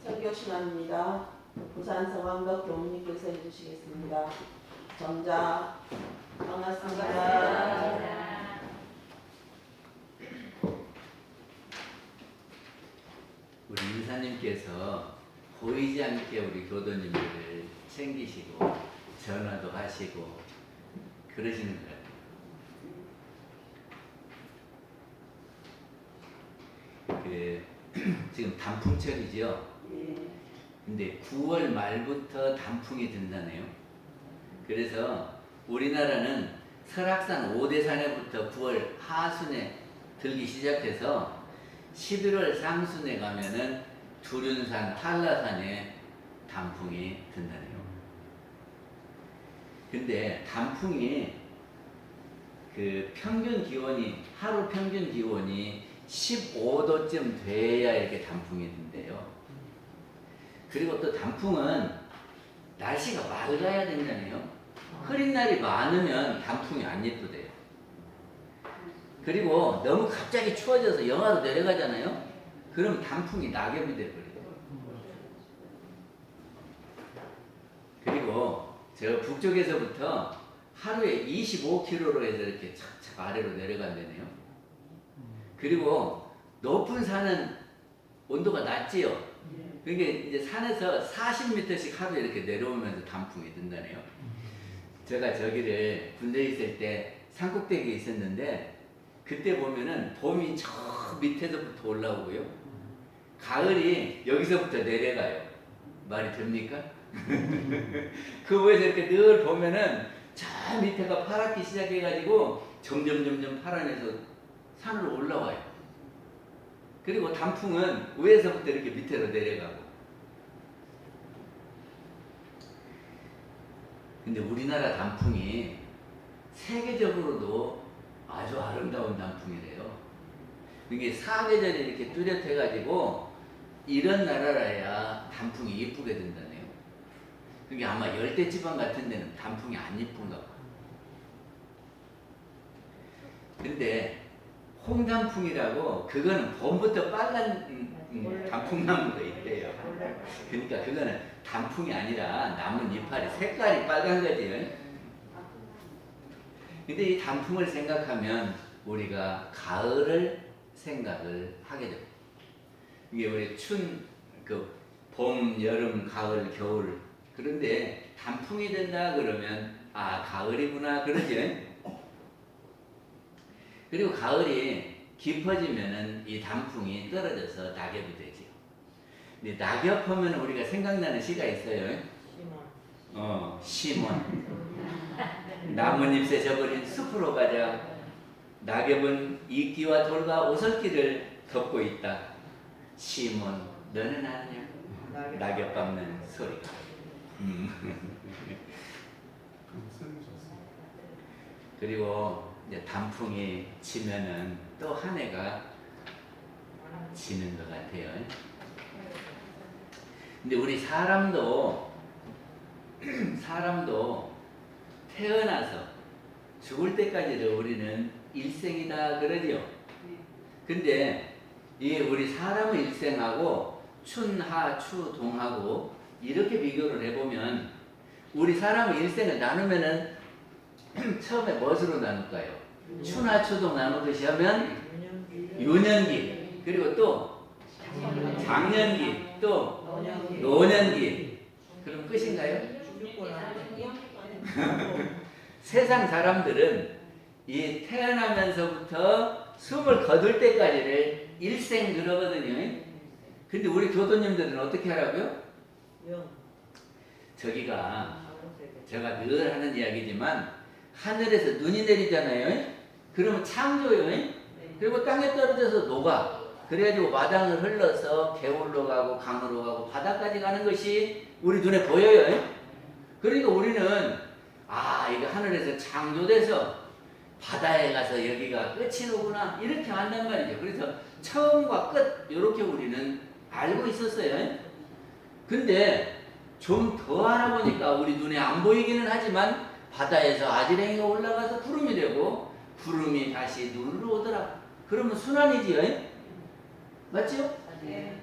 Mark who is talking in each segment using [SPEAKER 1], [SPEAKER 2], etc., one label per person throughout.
[SPEAKER 1] 성경 시간입니다. 부산 성황덕 교무님께서 해주시겠습니다. 정자 반갑습니다.
[SPEAKER 2] 우리 인사님께서 보이지 않게 우리 교도님들을 챙기시고 전화도 하시고 그러시는 것 같아요. 지금 단풍철이죠. 근데 9월 말부터 단풍이 든다네요. 그래서 우리나라는 설악산 5대산에부터 9월 하순에 들기 시작해서 11월 상순에 가면은 두륜산, 한라산에 단풍이 든다네요. 근데 단풍이 그 평균 기온이, 하루 평균 기온이 15도쯤 돼야 이렇게 단풍이 든대요. 그리고 또 단풍은 날씨가 맑아야 된다네요. 흐린 날이 많으면 단풍이 안 예쁘대요. 그리고 너무 갑자기 추워져서 영하로 내려가잖아요. 그럼 단풍이 낙엽이 돼버려요. 그리고 저 북쪽에서부터 하루에 25km로 해서 이렇게 착착 아래로 내려간다네요. 그리고 높은 산은 온도가 낮지요. 그러니까 이제 산에서 40m씩 하루에 이렇게 내려오면서 단풍이 든다네요. 제가 저기를 군대에 있을 때 산꼭대기에 있었는데 그때 보면은 봄이 저 밑에서부터 올라오고요. 가을이 여기서부터 내려가요. 말이 됩니까? 그 위에서 이렇게 늘 보면은 저 밑에가 파랗기 시작해가지고 점점 파란에서 산으로 올라와요. 그리고 단풍은 위에서부터 이렇게 밑으로 내려가고. 근데 우리나라 단풍이 세계적으로도 아주 아름다운 단풍이래요. 이게 사계절이 이렇게 뚜렷해가지고 이런 나라라야 단풍이 예쁘게 된다네요. 그게 아마 열대지방 같은 데는 단풍이 안 예쁜가 봐. 근데 홍단풍이라고 그거는 봄부터 빨간 단풍나무가 있대요. 그러니까 그거는 단풍이 아니라 나무 이파리 색깔이 빨간 거지. 근데 이 단풍을 생각하면 우리가 가을을 생각을 하게 됩니다. 이게 우리 봄, 여름, 가을, 겨울. 그런데 단풍이 된다 그러면 아 가을이구나 그러지. 그리고 가을이 깊어지면은 이 단풍이 떨어져서 낙엽이 되죠. 근데 낙엽하면 우리가 생각나는 시가 있어요. 시몬. 나뭇잎새 져버린 숲으로 가자. 낙엽은 이끼와 돌과 오솔길을 덮고 있다. 시몬, 너는 아느냐? 낙엽 밟는 소리가. 그리고 이제 단풍이 지면은 또 한 해가 지는 것 같아요. 근데 우리 사람도 태어나서 죽을 때까지도 우리는 일생이다 그러죠. 근데 이 우리 사람의 일생하고 춘하, 추동하고 이렇게 비교를 해보면 우리 사람의 일생을 나누면은 처음에 무엇으로 나눌까요? 춘하, 추동 나누듯이 하면 유년기, 그리고 또 장년기, 또 노년기. 그럼 끝인가요? 세상 사람들은 이 태어나면서부터 숨을 거둘 때까지를 일생 그러거든요. 근데 우리 교도님들은 어떻게 하라고요? 저기가 제가 늘 하는 이야기지만 하늘에서 눈이 내리잖아요. 그러면 창조요. 그리고 땅에 떨어져서 녹아. 그래가지고 마당을 흘러서 개울로 가고 강으로 가고 바다까지 가는 것이 우리 눈에 보여요. 그러니까 우리는 아 이거 하늘에서 창조돼서 바다에 가서 여기가 끝이 오구나 이렇게 안단 말이죠. 그래서 처음과 끝 이렇게 우리는 알고 있었어요. 근데 좀 더 알아보니까 우리 눈에 안 보이기는 하지만 바다에서 아지랭이가 올라가서 구름이 되고 구름이 다시 눈으로 오더라. 그러면 순환이지요. 맞죠?
[SPEAKER 1] 네.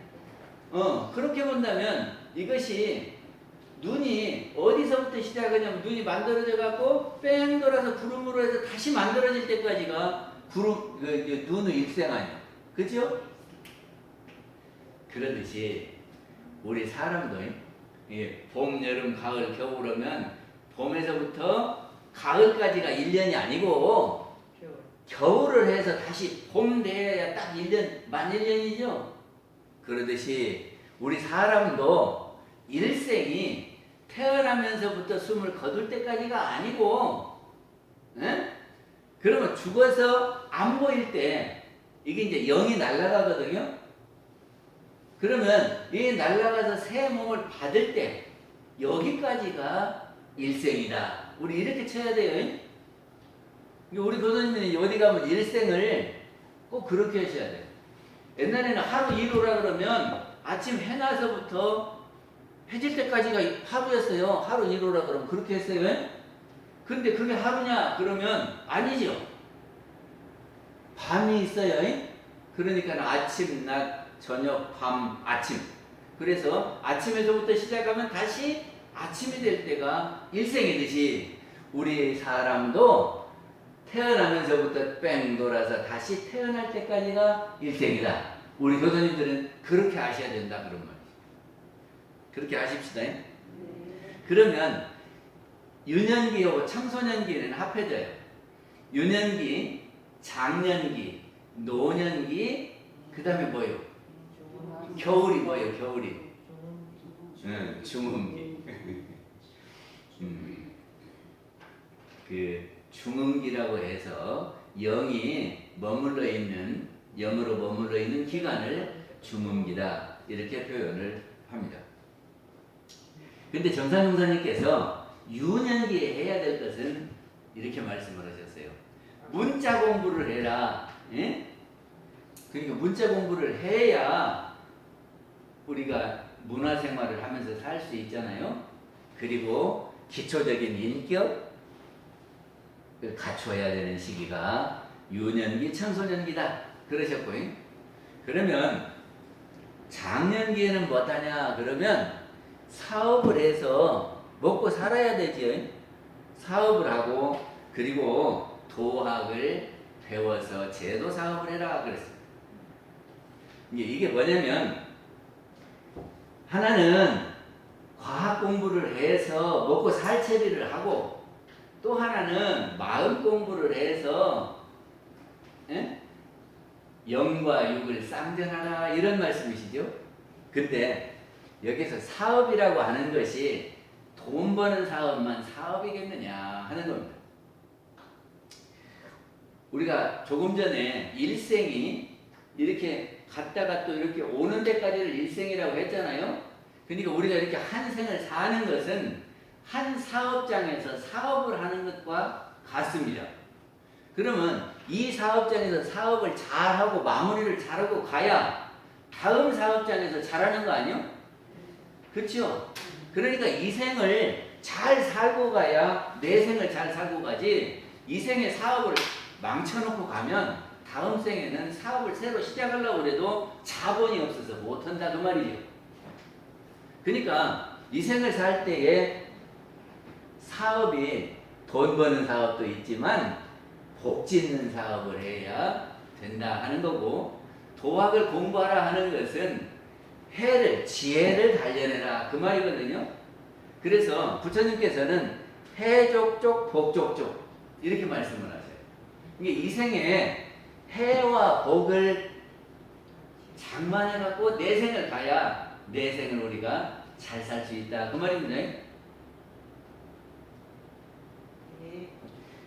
[SPEAKER 2] 그렇게 본다면 이것이 눈이 어디서부터 시작하냐면 눈이 만들어져 갖고 뺑 돌아서 구름으로 해서 다시 만들어질 때까지가 눈의 일생 아니야. 그죠? 그러듯이 우리 사람도 봄, 여름, 가을, 겨울 오면 봄에서부터 가을까지가 1년이 아니고 겨울을 해서 다시 봄 돼야 딱 1년, 만 1년이죠. 그러듯이 우리 사람도 일생이 태어나면서부터 숨을 거둘 때까지가 아니고, 그러면 죽어서 안 보일 때 이게 이제 영이 날아가거든요. 그러면 이 날아가서 새 몸을 받을 때 여기까지가 일생이다. 우리 이렇게 쳐야 돼요. 우리 교수님이 어디 가면 일생을 꼭 그렇게 하셔야 돼요. 옛날에는 하루 1호라 그러면 아침 해 나서부터 해질 때까지가 하루였어요. 하루 1호라 그러면 그렇게 했어요. 근데 그게 하루냐? 그러면 아니죠. 밤이 있어요. 그러니까 아침, 낮, 저녁, 밤, 아침. 그래서 아침에서부터 시작하면 다시 아침이 될 때가 일생이듯이 우리 사람도 태어나면서부터 뺑 돌아서 다시 태어날 때까지가 일생이다. 우리 교수님들은 그렇게 아셔야 된다 그런 말이죠. 그렇게 아십시다. 그러면 유년기하고 청소년기는 합해져요. 유년기, 장년기, 노년기, 그 다음에 뭐예요? 겨울이 뭐예요? 겨울이 중흥기. 그 중흥기라고 해서 영이 머물러 있는, 영으로 머물러 있는 기간을 중흥기다 이렇게 표현을 합니다. 근데 정산용사님께서 유년기에 해야 될 것은 이렇게 말씀을 하셨어요. 문자 공부를 해라. 예? 그러니까 문자 공부를 해야 우리가 문화생활을 하면서 살 수 있잖아요. 그리고 기초적인 인격을 갖춰야 되는 시기가 유년기, 청소년기다 그러셨고요. 그러면 장년기에는 뭐하냐 그러면 사업을 해서 먹고 살아야 되죠. 사업을 하고 그리고 도학을 배워서 제도 사업을 해라 그랬어요. 이게 뭐냐면 하나는 과학 공부를 해서 먹고 살 처리를 하고 또 하나는 마음 공부를 해서 영과 육을 쌍전하라 이런 말씀이시죠. 근데 여기서 사업이라고 하는 것이 돈 버는 사업만 사업이겠느냐 하는 겁니다. 우리가 조금 전에 일생이 이렇게 갔다가 또 이렇게 오는 데까지를 일생이라고 했잖아요. 그러니까 우리가 이렇게 한 생을 사는 것은 한 사업장에서 사업을 하는 것과 같습니다. 그러면 이 사업장에서 사업을 잘하고 마무리를 잘하고 가야 다음 사업장에서 잘하는 거 아니요? 그렇죠? 그러니까 이 생을 잘 살고 가야 내 생을 잘 살고 가지 이 생의 사업을 망쳐놓고 가면 다음 생에는 사업을 새로 시작하려고 해도 자본이 없어서 못한다 그 말이죠. 그러니까 이 생을 살 때에 사업이 돈 버는 사업도 있지만 복 짓는 사업을 해야 된다 하는 거고 도학을 공부하라 하는 것은 해를, 지혜를 단련해라 그 말이거든요. 그래서 부처님께서는 해족족, 복족족 이렇게 말씀을 하세요. 이게 이 생에 해와 복을 장만해갖고 내 생을 가야 내 생을 우리가 잘 살 수 있다 그 말입니다.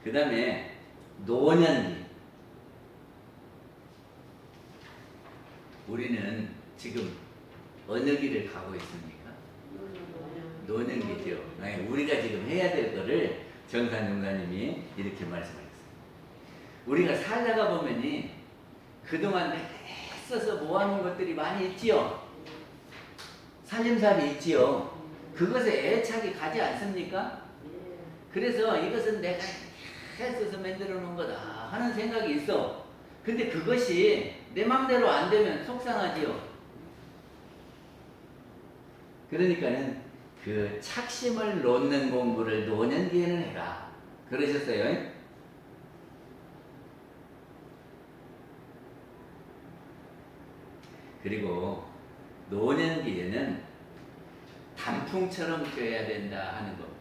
[SPEAKER 2] 그 다음에 노년기. 우리는 지금 어느 길을 가고 있습니까? 노년기죠. 우리가 지금 해야 될 거를 정산용사님이 이렇게 말씀하셨어요. 우리가 살다가 보면이 그동안 애써서 모아놓은 것들이 많이 있지요. 살림살이 있지요. 그것에 애착이 가지 않습니까? 그래서 이것은 내가 애써서 만들어 놓은 거다 하는 생각이 있어. 근데 그것이 내 맘대로 안 되면 속상하지요. 그러니까는 그 착심을 놓는 공부를 노년기에는 해라. 그러셨어요. 그리고 노년기에는 단풍처럼 되어야 된다 하는 겁니다.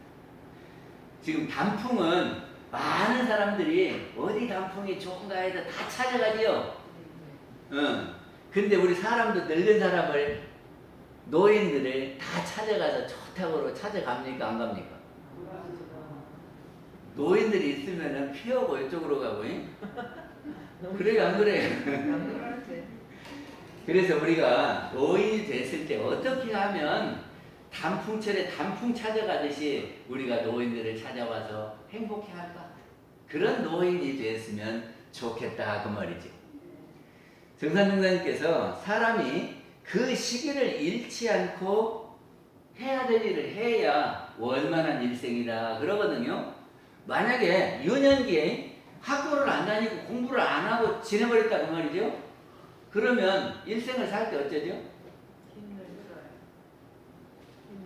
[SPEAKER 2] 지금 단풍은 많은 사람들이 어디 단풍이 좋은가 해서 다 찾아가지요. 근데 우리 사람도 늙은 사람을, 노인들을 다 찾아가서 좋다고 찾아갑니까? 안 갑니까? 노인들이 있으면은 피하고 이쪽으로 가고, 그래요, 안 그래요? 그래서 우리가 노인이 됐을 때 어떻게 하면 단풍철에 단풍 찾아가듯이 우리가 노인들을 찾아와서 행복해 할까? 그런 노인이 됐으면 좋겠다 그 말이지. 정산동사님께서 사람이 그 시기를 잃지 않고 해야 될 일을 해야 원만한 일생이다 그러거든요. 만약에 유년기에 학교를 안 다니고 공부를 안 하고 지내버렸다 그 말이죠. 그러면 일생을 살 때 어쩌죠?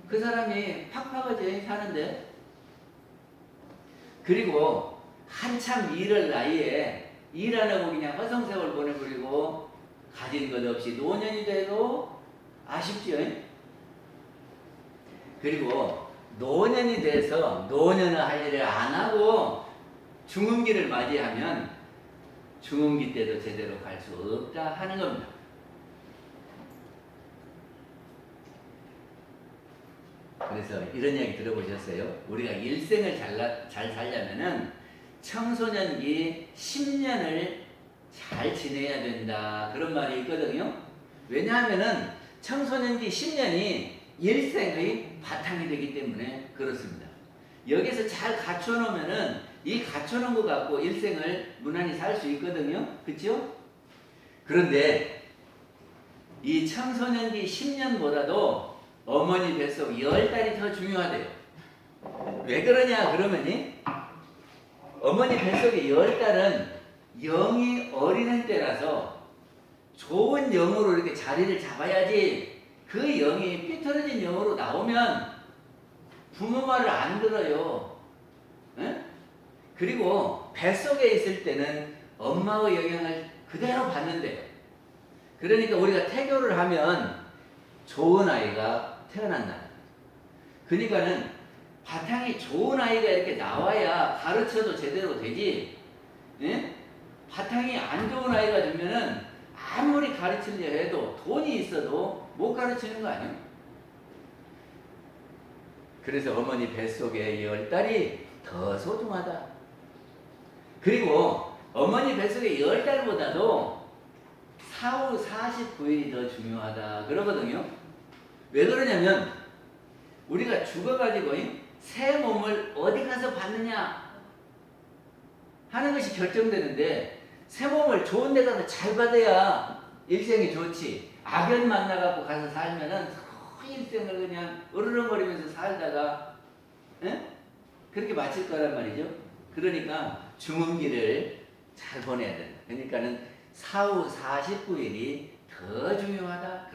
[SPEAKER 2] 그 사람이 팍팍하지 사는데. 그리고 한참 일할 나이에 일 안 하고 그냥 허송세월 보내버리고 가진 것 없이 노년이 돼도 아쉽죠. 그리고 노년이 돼서 노년을 할 일을 안 하고 중흥기를 맞이하면 중흥기 때도 제대로 갈 수 없다 하는 겁니다. 그래서 이런 이야기 들어보셨어요? 우리가 일생을 잘 살려면은 청소년기 10년을 잘 지내야 된다 그런 말이 있거든요. 왜냐하면은 청소년기 10년이 일생의 바탕이 되기 때문에 그렇습니다. 여기서 잘 갖춰놓으면은 이 갖춰놓은 것 갖고 일생을 무난히 살 수 있거든요. 그렇죠? 그런데 이 청소년기 10년보다도 어머니 뱃속 10달이 더 중요하대요. 왜 그러냐 그러면이 어머니 뱃속의 10달은 영이 어리는 때라서 좋은 영으로 이렇게 자리를 잡아야지 그 영이 삐뚤어진 영으로 나오면 부모 말을 안 들어요. 에? 그리고 뱃속에 있을 때는 엄마의 영향을 그대로 받는데요. 그러니까 우리가 태교를 하면 좋은 아이가 태어난다. 그러니까는 바탕이 좋은 아이가 이렇게 나와야 가르쳐도 제대로 되지. 예? 바탕이 안 좋은 아이가 되면은 아무리 가르치려 해도 돈이 있어도 못 가르치는 거 아니에요? 그래서 어머니 뱃속의 10달이 더 소중하다. 그리고 어머니 뱃속의 10달보다도 사후 49일이 더 중요하다 그러거든요. 왜 그러냐면 우리가 죽어가지고 새 몸을 어디 가서 받느냐 하는 것이 결정되는데 새 몸을 좋은 데 가서 잘 받아야 일생이 좋지. 악연 만나갖고 가서 살면은 일생을 그냥 으르렁거리면서 살다가 그렇게 마칠 거란 말이죠. 그러니까 중흥기를 잘 보내야 된다. 그러니까는 사후 49일이 더 중요하다.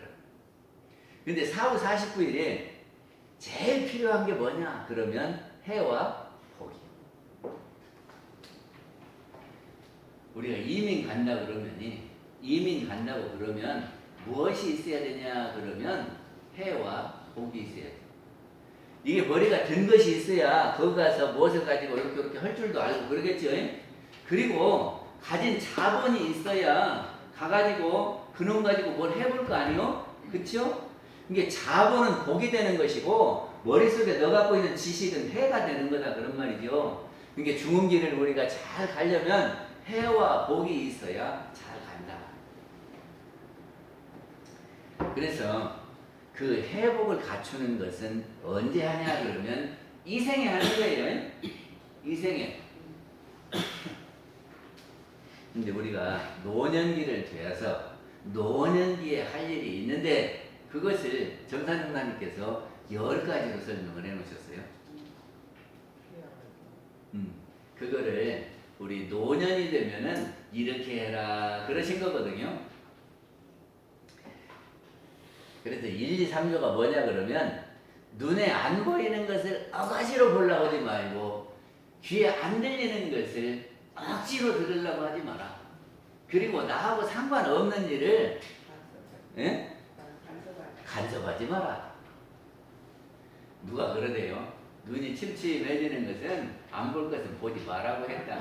[SPEAKER 2] 근데 사후 49일에 제일 필요한 게 뭐냐? 그러면 해와 복이. 우리가 이민 간다 그러면 무엇이 있어야 되냐? 그러면 해와 복이 있어야 돼. 이게 머리가 든 것이 있어야 거기 가서 무엇을 가지고 이렇게 할 줄도 알고 그러겠죠. 그리고 가진 자본이 있어야 가가지고 그놈 가지고 뭘 해볼 거 아니요? 그쵸? 이게 자본은 복이 되는 것이고 머릿속에 너 갖고 있는 지식은 해가 되는 거다 그런 말이죠. 이게 중흥기를 우리가 잘 가려면 해와 복이 있어야 잘 간다. 그래서 그 해복을 갖추는 것은 언제 하냐 그러면 이생에 하는 거예요. 이생에. 근데 우리가 노년기를 되어서 노년기에 할 일이 있는데 그것을 정산정사님께서 10가지로 설명을 해놓으셨어요. 그거를 우리 노년이 되면은 이렇게 해라 그러신 거거든요. 그래서 1, 2, 3조가 뭐냐 그러면 눈에 안 보이는 것을 어거지로 보려고 하지 말고 귀에 안 들리는 것을 억지로 들으려고 하지 마라. 그리고 나하고 상관없는 일을 예? 간섭하지 마라. 누가 그러대요. 눈이 침침해지는 것은 안 볼 것은 보지 말라고 했다.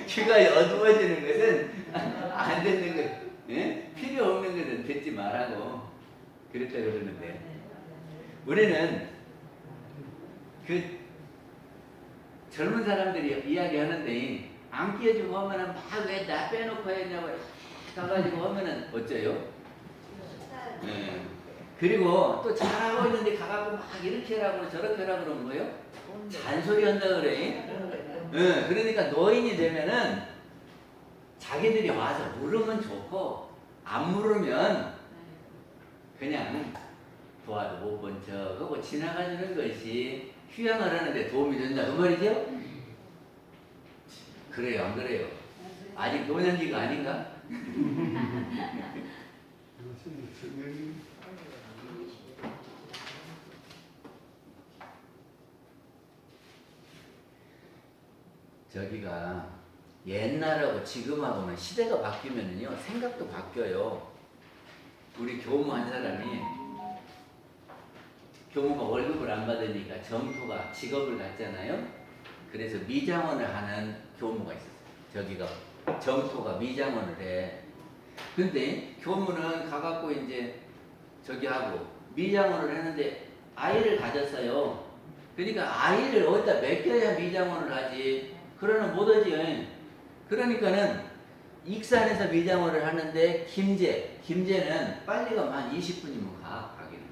[SPEAKER 2] 귀가 어두워지는 것은 안 듣는 것, 예? 필요 없는 것은 듣지 말라고 그랬다 그러는데 우리는 그 젊은 사람들이 이야기하는데 안 끼워주고 하면은 막 왜 나 빼놓고 했냐고 가가지고 하면은 어째요? 네. 그리고 또 잘하고 있는데 가가지고 막 이렇게 하라고 저렇게 하라고 그러는 거예요? 잔소리 한다 그래. 네. 그러니까 노인이 되면은 자기들이 와서 물으면 좋고 안 물으면 그냥 도와도 못 본 척하고 지나가주는 것이 휴양을 하는데 도움이 된다 그 말이죠? 그래요 안 그래요? 아직 노년기가 아닌가? 저기가 옛날하고 지금하고는 시대가 바뀌면은요 생각도 바뀌어요. 우리 교무 한 사람이 교무가 월급을 안 받으니까 정토가 직업을 갖잖아요. 그래서 미장원을 하는 교무가 있었어요. 저기가 정토가 미장원을 해. 근데 교무는 가갖고 이제 저기 하고 미장원을 했는데 아이를 가졌어요. 그러니까 아이를 어디다 맡겨야 미장원을 하지. 그러는 못 하지. 그러니까는 익산에서 미장원을 하는데 김제는 빨리 가면 한 20분이면 가기는.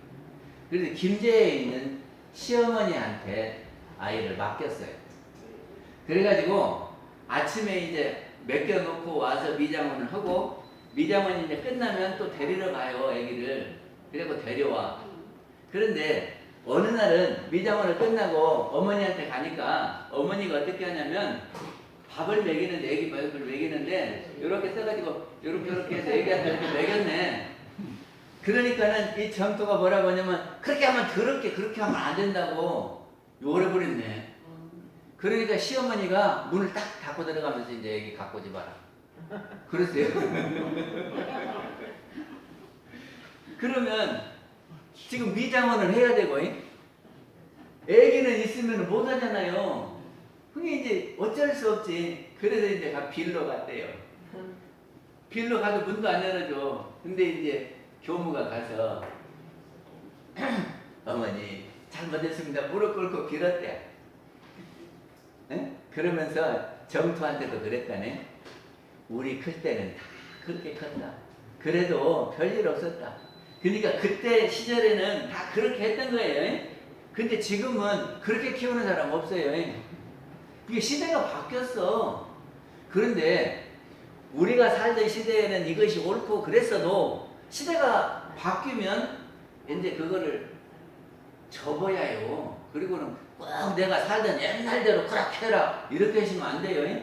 [SPEAKER 2] 그래서 김제에 있는 시어머니한테 아이를 맡겼어요. 그래가지고 아침에 이제 맡겨놓고 와서 미장원을 하고 미장원이 이제 끝나면 또 데리러 가요 아기를. 그래고 데려와. 그런데 어느 날은 미장원을 끝나고 어머니한테 가니까 어머니가 어떻게 하냐면 밥을 먹이는데 애기 밥을 먹이는데 이렇게 써가지고 이렇게 해서 애기한테 이렇게 먹였네. 그러니까는 이 정토가 뭐라고 하냐면 그렇게 하면 더럽게 그렇게 하면 안 된다고 욕을 해버렸네. 그러니까 시어머니가 문을 딱 닫고 들어가면서 이제 애기 갖고 오지 마라. 그러세요. 그러면 지금 미장원을 해야 되고 애기는 있으면 못 하잖아요. 그게 이제 어쩔 수 없지. 그래서 이제 빌로 갔대요. 빌로 가도 문도 안 열어줘. 근데 이제 교무가 가서 어머니 잘못했습니다. 무릎 꿇고 빌었대. 에? 그러면서 정토한테도 그랬다네. 우리 클 때는 다 그렇게 컸다. 그래도 별일 없었다. 그러니까 그때 시절에는 다 그렇게 했던 거예요. 근데 지금은 그렇게 키우는 사람 없어요. 이게 시대가 바뀌었어. 그런데 우리가 살던 시대에는 이것이 옳고 그랬어도 시대가 바뀌면 이제 그거를 접어야 해요. 그리고는 꼭 내가 살던 옛날대로 그렇게 해라 이렇게 하시면 안 돼요.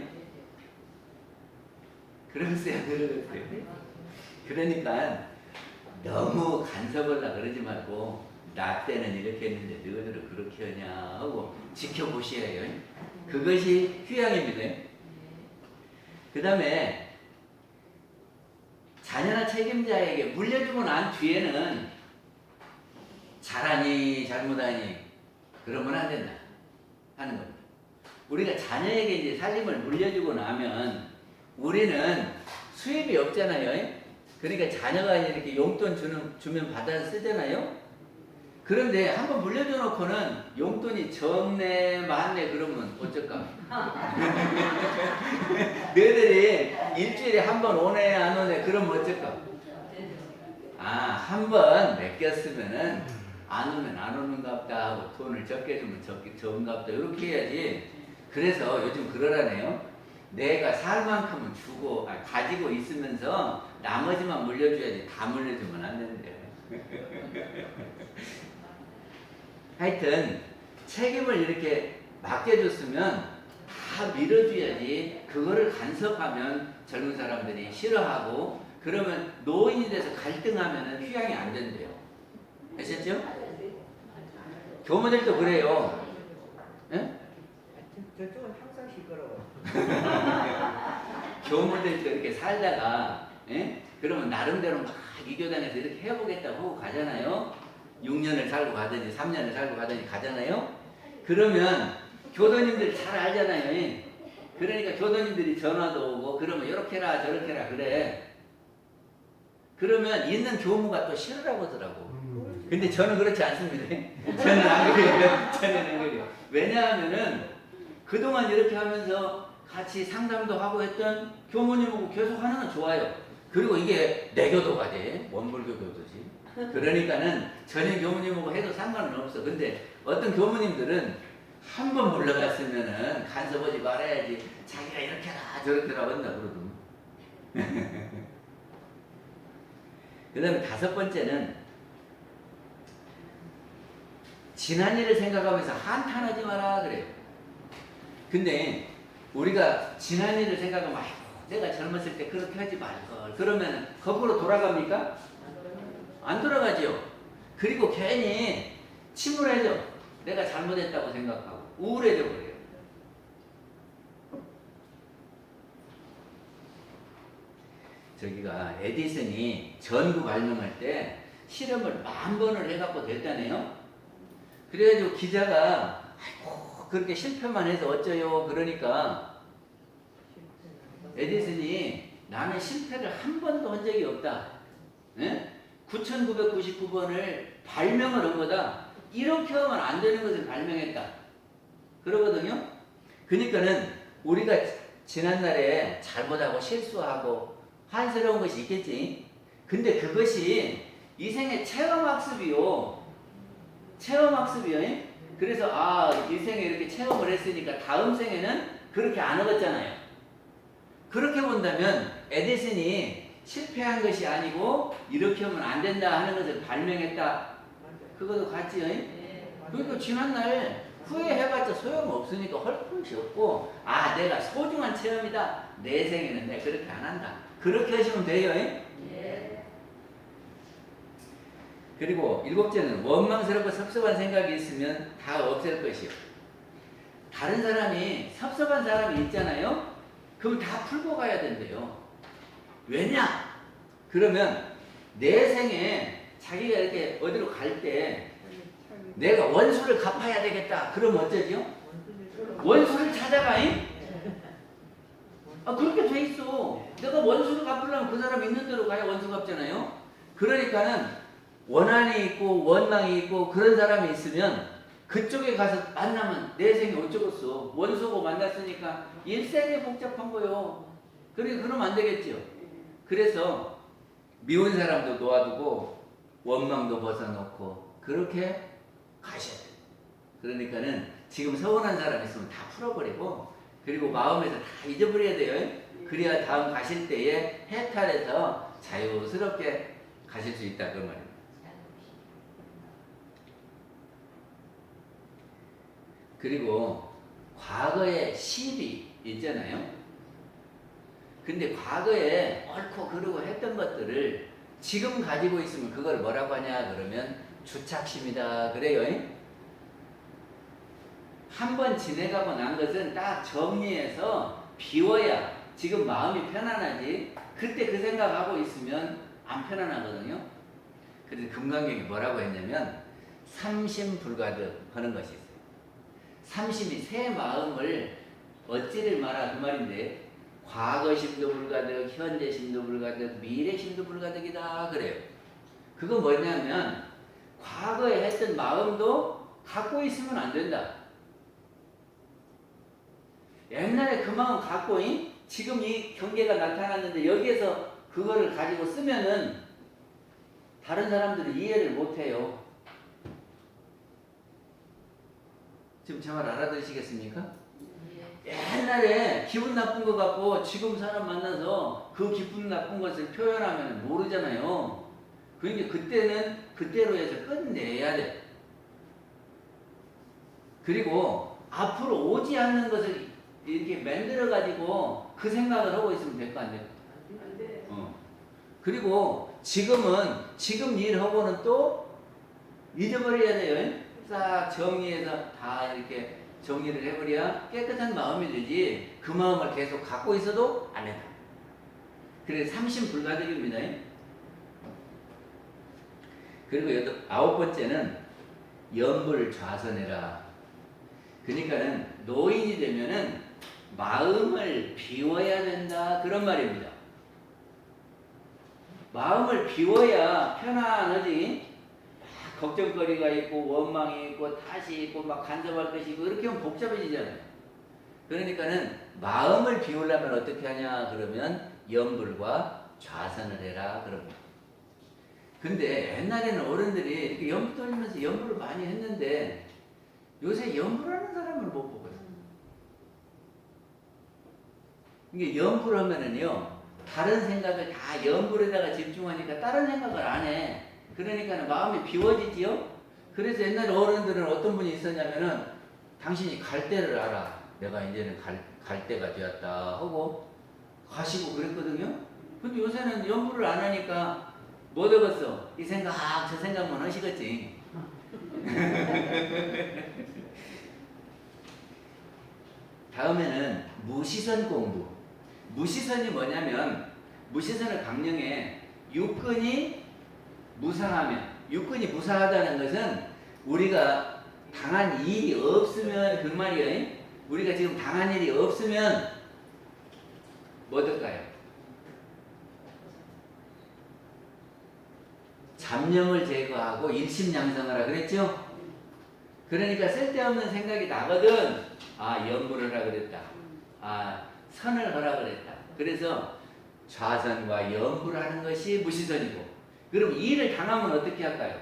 [SPEAKER 2] 그러세요. 그러니까 너무 간섭을 나 그러지 말고 나 때는 이렇게 했는데 너희들은 그렇게 하냐 하고 지켜보셔야 해요. 그것이 휴양입니다. 그 다음에 자녀나 책임자에게 물려주고 난 뒤에는 잘하니 잘못하니 그러면 안 된다 하는 겁니다. 우리가 자녀에게 이제 살림을 물려주고 나면 우리는 수입이 없잖아요. 그러니까 자녀가 이렇게 용돈 주면 받아서 쓰잖아요. 그런데 한번 물려줘 놓고는 용돈이 적네 많네 그러면 어쩔까? 너희들이 일주일에 한 번 오네 안 오네 그러면 어쩔까? 한 번 맡겼으면은 안 오면 안 오는갑다 하고 돈을 적게 주면 적은갑다 이렇게 해야지. 그래서 요즘 그러라네요. 내가 살 만큼은 주고 가지고 있으면서 나머지만 물려줘야지 다 물려주면 안 된대요. 하여튼 책임을 이렇게 맡겨줬으면 다 밀어줘야지. 그거를 간섭하면 젊은 사람들이 싫어하고 그러면 노인이 돼서 갈등하면 휴양이 안 된대요. 아셨죠? 교무들도 그래요. 예?
[SPEAKER 3] 저쪽은 항상 시끄러워.
[SPEAKER 2] 교무들도 이렇게 살다가, 예? 그러면 나름대로 막 이 교단에서 이렇게 해보겠다고 하고 가잖아요. 6년을 살고 가든지 3년을 살고 가든지 가잖아요. 그러면 교도님들 잘 알잖아요. 예? 그러니까 교도님들이 전화도 오고 그러면 이렇게 해라 저렇게 해라 그래. 그러면 있는 교무가 또 싫으라고 하더라고. 근데 저는 그렇지 않습니다. 저는 안 그래요. 저는 안 그래요. 왜냐하면은 그동안 이렇게 하면서 같이 상담도 하고 했던 교무님하고 계속 하는 건 좋아요. 그리고 이게 내 교도가 돼. 원불교 교도지. 그러니까는 전혀 교무님하고 해도 상관은 없어. 근데 어떤 교무님들은 한 번 물러갔으면은 간섭하지 말아야지. 자기가 이렇게 해라 저렇게 해라 한다 그러더니. 그 다음에 5번째는 지난 일을 생각하면서 한탄하지 마라 그래요. 근데 우리가 지난 일을 생각하면 아이고 내가 젊었을 때 그렇게 하지 말걸 그러면 거꾸로 돌아갑니까? 안 돌아가죠. 그리고 괜히 침울해져. 내가 잘못했다고 생각하고 우울해져 버려요. 저기가 에디슨이 전구 발명할 때 실험을 10,000번을 해갖고 됐다네요. 그래가지고 기자가 아이고 그렇게 실패만 해서 어쩌요 그러니까 에디슨이 나는 실패를 한 번도 한 적이 없다. 예? 9,999번을 발명을 한 거다. 이렇게 하면 안 되는 것을 발명했다. 그러거든요. 그러니까는 우리가 지난날에 잘못하고 실수하고 한스러운 것이 있겠지. 근데 그것이 이 생의 체험학습이요. 체험학습이요. 그래서 이 생에 이렇게 체험을 했으니까 다음 생에는 그렇게 안 하겠잖아요. 그렇게 본다면 에디슨이 실패한 것이 아니고 이렇게 하면 안 된다 하는 것을 발명했다. 그것도 같지요. 그러니까 지난날 후회해봤자 소용없으니까 할 것이 없고 내가 소중한 체험이다. 내 생에는 내가 그렇게 안 한다. 그렇게 하시면 돼요. 그리고 7째는 원망스럽고 섭섭한 생각이 있으면 다 없앨 것이요. 다른 사람이 섭섭한 사람이 있잖아요. 그럼 다 풀고 가야 된대요. 왜냐? 그러면 내 생에 자기가 이렇게 어디로 갈 때 내가 원수를 갚아야 되겠다. 그럼 어쩌지요? 원수를 찾아가잉? 그렇게 돼 있어. 내가 원수를 갚으려면 그 사람 있는 대로 가야 원수 갚잖아요. 그러니까는 원한이 있고 원망이 있고 그런 사람이 있으면 그쪽에 가서 만나면 내 생이 어쩌겠어. 원수고 만났으니까 일생이 복잡한 거요. 그러면 안 되겠지요. 그래서 미운 사람도 놓아두고 원망도 벗어놓고 그렇게 가셔야 돼요. 그러니까는 지금 서운한 사람 있으면 다 풀어버리고 그리고 마음에서 다 잊어버려야 돼요. 그래야 다음 가실 때에 해탈해서 자유스럽게 가실 수 있다 그 말입니다. 그리고 과거의 시비 있잖아요. 근데 과거에 옳고 그르고 했던 것들을 지금 가지고 있으면 그걸 뭐라고 하냐 그러면 주착심이다 그래요. 한번 지내가고 난 것은 딱 정리해서 비워야 지금 마음이 편안하지. 그때 그 생각하고 있으면 안 편안하거든요. 그래서 금강경이 뭐라고 했냐면 삼심불가득 하는 것이 있어요. 삼심이 새 마음을 어찌를 말하 그 말인데 과거심도 불가득, 현재심도 불가득, 미래심도 불가득이다 그래요. 그건 뭐냐면 과거에 했던 마음도 갖고 있으면 안 된다. 옛날에 그 마음 갖고 지금 이 경계가 나타났는데 여기에서 그거를 가지고 쓰면은 다른 사람들이 이해를 못해요. 지금 제 말 알아들으시겠습니까? 옛날에 기분 나쁜 거 갖고 지금 사람 만나서 그 기분 나쁜 것을 표현하면 모르잖아요. 그러니까 그때는 그때로 해서 끝내야 돼. 그리고 앞으로 오지 않는 것을 이렇게 만들어 가지고 그 생각을 하고 있으면 될 거 안 돼요? 그리고 지금 일하고는 또 잊어버려야 돼요. 싹 정리해서 다 이렇게 정리를 해버려야 깨끗한 마음이 되지 그 마음을 계속 갖고 있어도 안 된다. 그래서 삼심불가득입니다. 그리고 아홉 번째는 염불좌선해라. 그러니까는 노인이 되면은 마음을 비워야 된다 그런 말입니다. 마음을 비워야 편안하지. 막 걱정거리가 있고 원망이 있고 탓이 있고 막 간섭할 것이 있고 이렇게 하면 복잡해지잖아요. 그러니까는 마음을 비우려면 어떻게 하냐 그러면 염불과 좌선을 해라 그럽니다. 근데 옛날에는 어른들이 이렇게 염불 돌리면서 염불을 많이 했는데 요새 염불하는 사람을 못 보거든요. 이게 염불하면은요 다른 생각을 다 염불에다가 집중하니까 다른 생각을 안 해. 그러니까 마음이 비워지지요. 그래서 옛날 어른들은 어떤 분이 있었냐면은 당신이 갈 때를 알아. 내가 이제는 갈 때가 되었다 하고 가시고 그랬거든요. 근데 요새는 염불을 안 하니까 뭐 되겠어? 이 생각 저 생각만 하시겠지. 다음에는 무시선 공부. 무시선이 뭐냐면 무시선을 강령에 육근이 무상하면, 육근이 무상하다는 것은 우리가 당한 일이 없으면 그 말이에요. 우리가 지금 당한 일이 없으면 뭐 될까요? 잡념을 제거하고 일심양성하라 그랬죠? 그러니까 쓸데없는 생각이 나거든. 아, 염불을 하라 그랬다. 아, 선을 하라 그랬다. 그래서 좌선과 염불하는 것이 무시선이고, 그럼 일을 당하면 어떻게 할까요?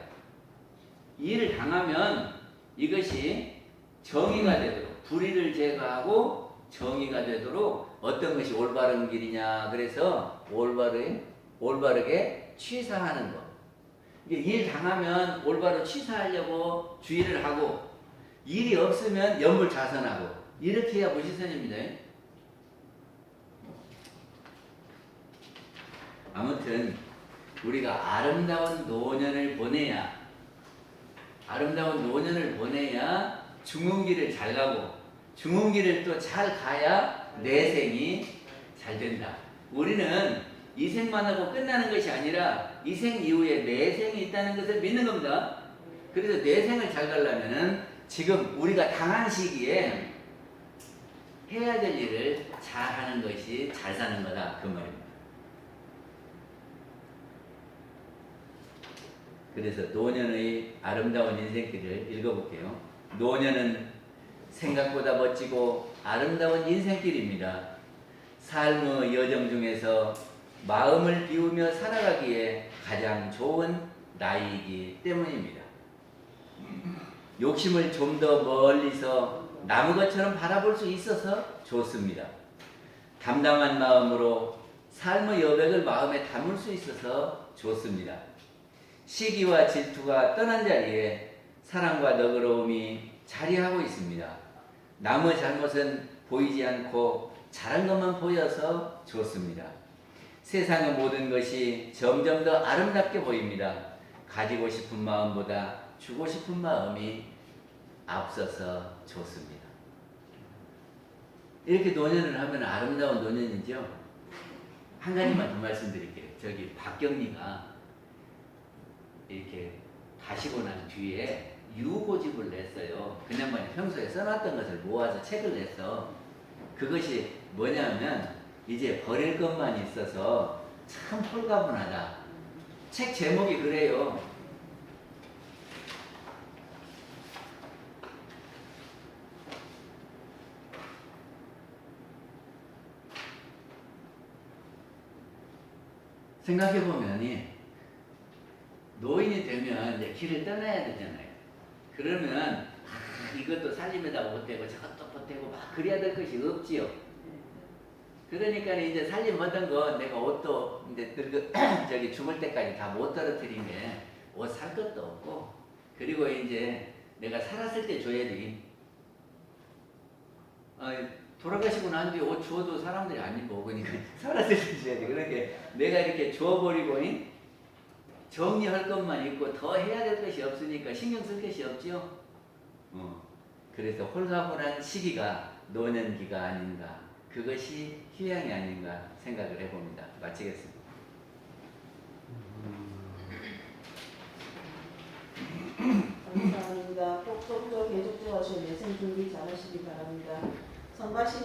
[SPEAKER 2] 일을 당하면 이것이 정의가 되도록, 불의를 제거하고 정의가 되도록 어떤 것이 올바른 길이냐. 그래서 올바르게 취사하는 것. 일 당하면 올바로 취사하려고 주의를 하고, 일이 없으면 염불좌선하고, 이렇게 해야 무시선입니다. 아무튼 우리가 아름다운 노년을 보내야 중흥길을 잘 가고, 중흥길을 또 잘 가야 내생이 잘 된다. 우리는 이 생만 하고 끝나는 것이 아니라 이 생 이후에 내생이 있다는 것을 믿는 겁니다. 그래서 내생을 잘 가려면은 지금 우리가 당한 시기에 해야 될 일을 잘 하는 것이 잘 사는 거다 그 말입니다. 그래서 노년의 아름다운 인생길을 읽어볼게요. 노년은 생각보다 멋지고 아름다운 인생길입니다. 삶의 여정 중에서 마음을 비우며 살아가기에 가장 좋은 나이이기 때문입니다. 욕심을 좀 더 멀리서 남의 것처럼 바라볼 수 있어서 좋습니다. 담담한 마음으로 삶의 여백을 마음에 담을 수 있어서 좋습니다. 시기와 질투가 떠난 자리에 사랑과 너그러움이 자리하고 있습니다. 남의 잘못은 보이지 않고 잘한 것만 보여서 좋습니다. 세상의 모든 것이 점점 더 아름답게 보입니다. 가지고 싶은 마음보다 주고 싶은 마음이 앞서서 좋습니다. 이렇게 노년을 하면 아름다운 노년이죠. 한 가지만 더 말씀드릴게요. 저기 박경리가 이렇게 가시고 난 뒤에 유고집을 냈어요. 그냥만 평소에 써놨던 것을 모아서 책을 냈어. 그것이 뭐냐면 이제 버릴 것만 있어서 참 홀가분하다. 책 제목이 그래요. 생각해보면 노인이 되면 이제 길을 떠나야 되잖아요. 그러면 이것도 살림에다 보태고 저것도 보태고 막 그래야 될 것이 없지요. 그러니까 이제 살림하던 거 내가 옷도 이제 저기 죽을 때까지 다 못 떨어뜨리면 옷 살 것도 없고, 그리고 이제 내가 살았을 때 줘야지. 돌아가시고 난 뒤에 옷 주워도 사람들이 안 입어. 그러니까 살아서 주셔야 돼. 그러니까 내가 이렇게 주워버리고 정리할 것만 있고 더 해야 될 것이 없으니까 신경 쓸 것이 없지요. 그래서 홀가분한 시기가 노년기가 아닌가. 그것이 휴양이 아닌가 생각을 해봅니다. 마치겠습니다.
[SPEAKER 1] 감사합니다. 꼭똑똑 계속적으로 내생 준비 잘하시기 바랍니다. 선발신